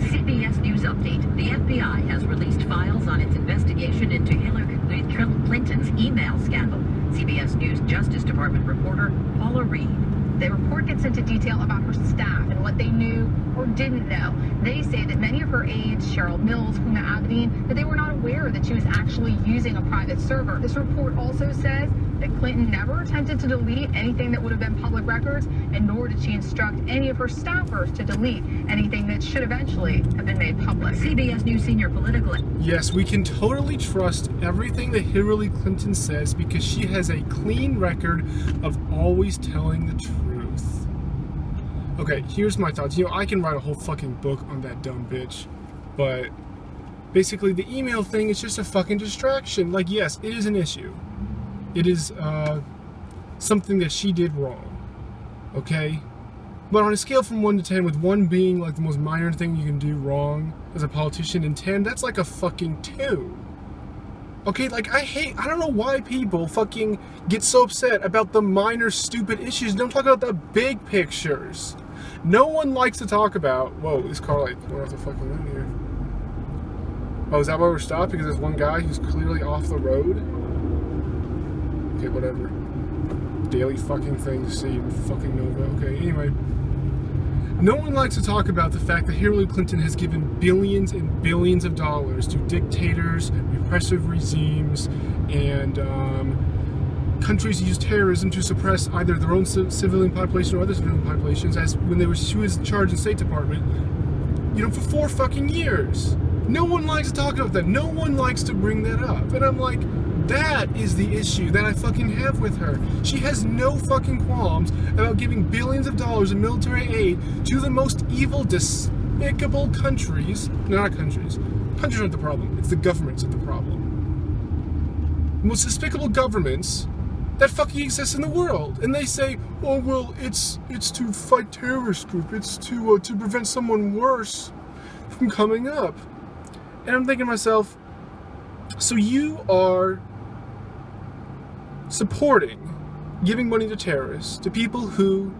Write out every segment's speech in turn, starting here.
CBS News update. The FBI has released files on its investigation into Hillary Clinton's email scandal. CBS News Justice Department reporter Paula Reed. The report gets into detail about her staff and what they knew or didn't know. They say that many of her aides, Cheryl Mills, Huma Abedin, that they were not aware that she was actually using a private server. This report also says that Clinton never attempted to delete anything that would have been public records, and nor did she instruct any of her staffers to delete anything that should eventually have been made public. CBS News senior political... Yes, we can totally trust everything that Hillary Clinton says because she has a clean record of always telling the truth. Okay, here's my thoughts. You know, I can write a whole fucking book on that dumb bitch, but basically the email thing is just a fucking distraction. Like, yes, it is an issue. It is something that she did wrong, okay? But on a scale from 1 to 10, with 1 being like the most minor thing you can do wrong as a politician, and 10, that's like a fucking 2. Okay, like, I don't know why people fucking get so upset about the minor stupid issues. Don't talk about the big pictures. No one likes to talk about, whoa, this car like went off the fucking road here. Oh, is that why we're stopped? Because there's one guy who's clearly off the road? Okay, whatever. Daily fucking thing to see in fucking Nova. Okay, anyway. No one likes to talk about the fact that Hillary Clinton has given billions and billions of dollars to dictators, repressive regimes, and countries use terrorism to suppress either their own civilian population or other civilian populations, as when she was in charge of the State Department, you know, for 4 fucking years. No one likes to talk about that. No one likes to bring that up. And I'm like, that is the issue that I fucking have with her. She has no fucking qualms about giving billions of dollars in military aid to the most evil, despicable countries. No, not countries. Countries aren't the problem. It's the governments that are the problem. The most despicable governments that fucking exist in the world. And they say, oh, well, it's to fight terrorist group. It's to prevent someone worse from coming up. And I'm thinking to myself, so you are supporting giving money to terrorists, to people who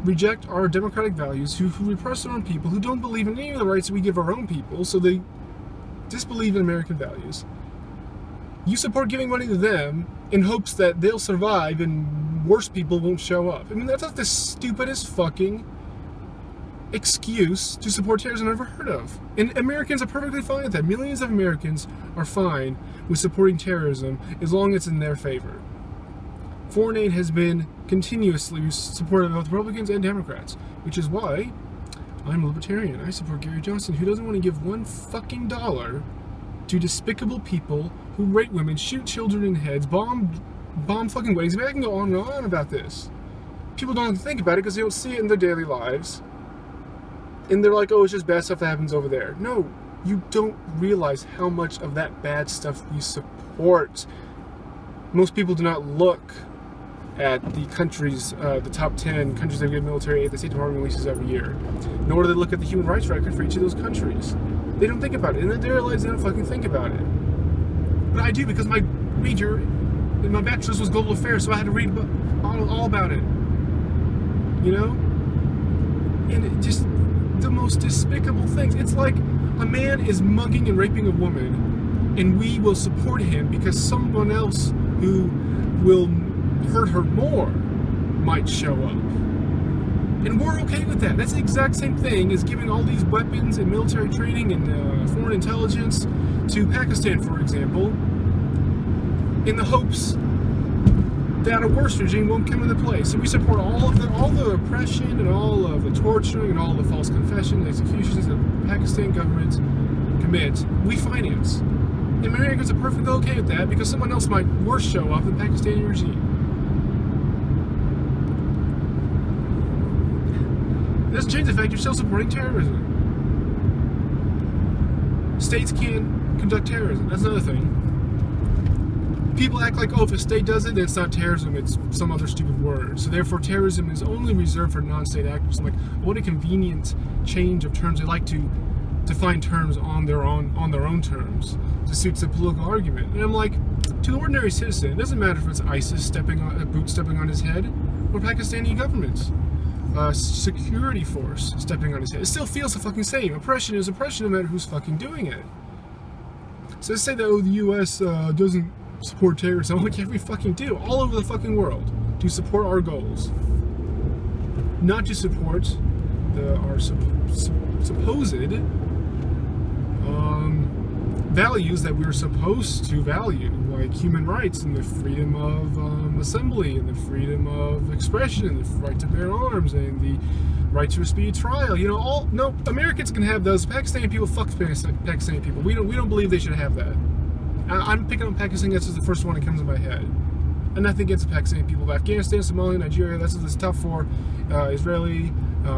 reject our democratic values, who repress their own people, who don't believe in any of the rights that we give our own people, so they disbelieve in American values. You support giving money to them in hopes that they'll survive and worse people won't show up. I mean, that's like the stupidest fucking excuse to support terrorism I've ever heard of. And Americans are perfectly fine with that. Millions of Americans are fine with supporting terrorism as long as it's in their favor. Foreign aid has been continuously supported by both Republicans and Democrats, which is why I'm a libertarian. I support Gary Johnson, who doesn't want to give one fucking dollar to despicable people who rape women, shoot children in heads, bomb fucking weddings. I mean, I can go on and on about this. People don't think about it because they don't see it in their daily lives. And they're like, oh, it's just bad stuff that happens over there. No, you don't realize how much of that bad stuff you support. Most people do not look at the countries, the top 10 countries that give military aid the State Department releases every year. Nor do they look at the human rights record for each of those countries. They don't think about it. And then they realize they don't fucking think about it. But I do, because my major in my bachelor's was global affairs, so I had to read all about it. You know? And it just... the most despicable things. It's like a man is mugging and raping a woman, and we will support him because someone else who will hurt her more might show up. And we're okay with that. That's the exact same thing as giving all these weapons and military training and foreign intelligence to Pakistan, for example, in the hopes that a worse regime won't come into place. So we support all the oppression and all of the torturing and all the false confessions, executions that the Pakistan government commits. We finance. And Americans are perfectly okay with that because someone else might worse show up than the Pakistani regime. It doesn't change the fact you're still supporting terrorism. States can conduct terrorism. That's another thing. People act like, oh, if a state does it, then it's not terrorism, it's some other stupid word. So therefore, terrorism is only reserved for non-state actors. I'm like, what a convenient change of terms. They like to define terms on their own terms to suit the political argument. And I'm like, to the ordinary citizen, it doesn't matter if it's ISIS boot stepping on his head or Pakistani government. security force stepping on his head. It still feels the fucking same. Oppression is oppression no matter who's fucking doing it. So let's say that, the U.S. Doesn't support terrorism. I'm like, yeah, we fucking do. All over the fucking world to support our goals. Not to support our supposed values that we're supposed to value, like human rights and the freedom of assembly and the freedom of expression and the right to bear arms and the right to a speedy trial. You know, no, Americans can have those. Pakistani people, fuck Pakistani people. We don't believe they should have that. I'm picking on Pakistan. That's just the first one that comes in my head. And nothing against the Pakistani people. But Afghanistan, Somalia, Nigeria, that's the top four. Israeli,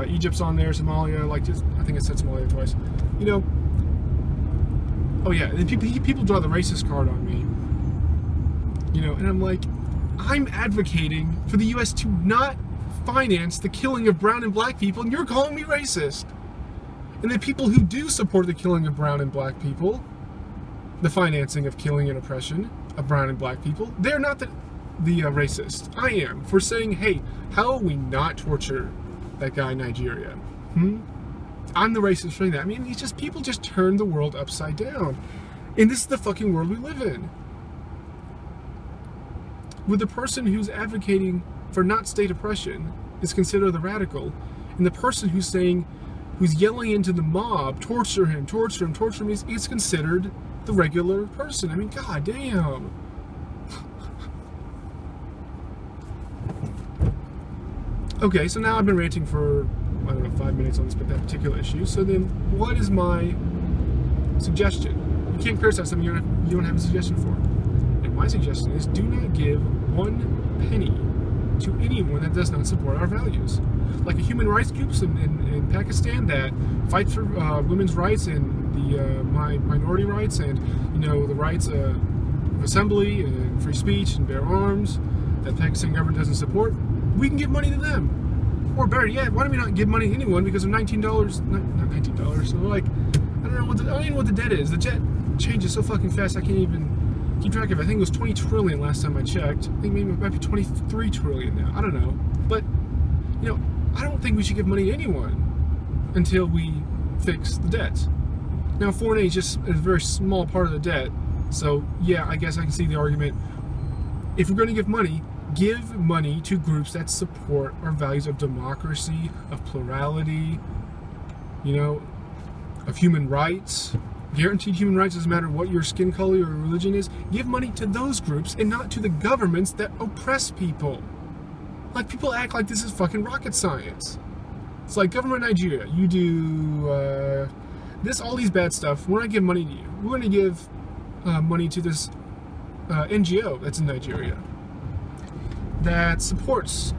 Egypt's on there, Somalia, I think I said Somalia twice. You know, oh yeah, and people draw the racist card on me. You know, and I'm like, I'm advocating for the U.S. to not finance the killing of brown and black people, and you're calling me racist. And the people who do support the killing of brown and black people, the financing of killing and oppression of brown and black people, they're not the racist. I am, for saying, hey, how will we not torture that guy in Nigeria? I'm the racist for saying that. I mean, people just turn the world upside down. And this is the fucking world we live in. With the person who's advocating for not state oppression is considered the radical, and the person who's yelling into the mob, torture him, is considered the regular person. I mean, god damn. Okay, so now I've been ranting for, I don't know, 5 minutes on that particular issue. So then, what is my suggestion? You can't criticize something you don't have a suggestion for. And my suggestion is, do not give 1 penny to anyone that does not support our values. Like a human rights groups in Pakistan that fight for women's rights and the minority rights and, you know, the rights of assembly and free speech and bear arms that Pakistan government doesn't support. We can give money to them. Or better yet, why don't we not give money to anyone because of $19, not $19, so like, I don't even know what the debt is. The debt changes so fucking fast I can't even keep track of it. I think it was 20 trillion last time I checked. I think maybe it might be 23 trillion now. I don't know. But, you know, I don't think we should give money to anyone until we fix the debt. Now, foreign aid is just a very small part of the debt. So, yeah, I guess I can see the argument. If we're going to give money to groups that support our values of democracy, of plurality, you know, of human rights, guaranteed human rights, doesn't matter what your skin color or religion is. Give money to those groups and not to the governments that oppress people. Like, people act like this is fucking rocket science. It's like, government of Nigeria, you do all these bad stuff. We're not giving money to you. We're going to give money to this NGO that's in Nigeria that supports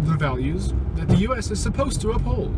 the values that the U.S. is supposed to uphold.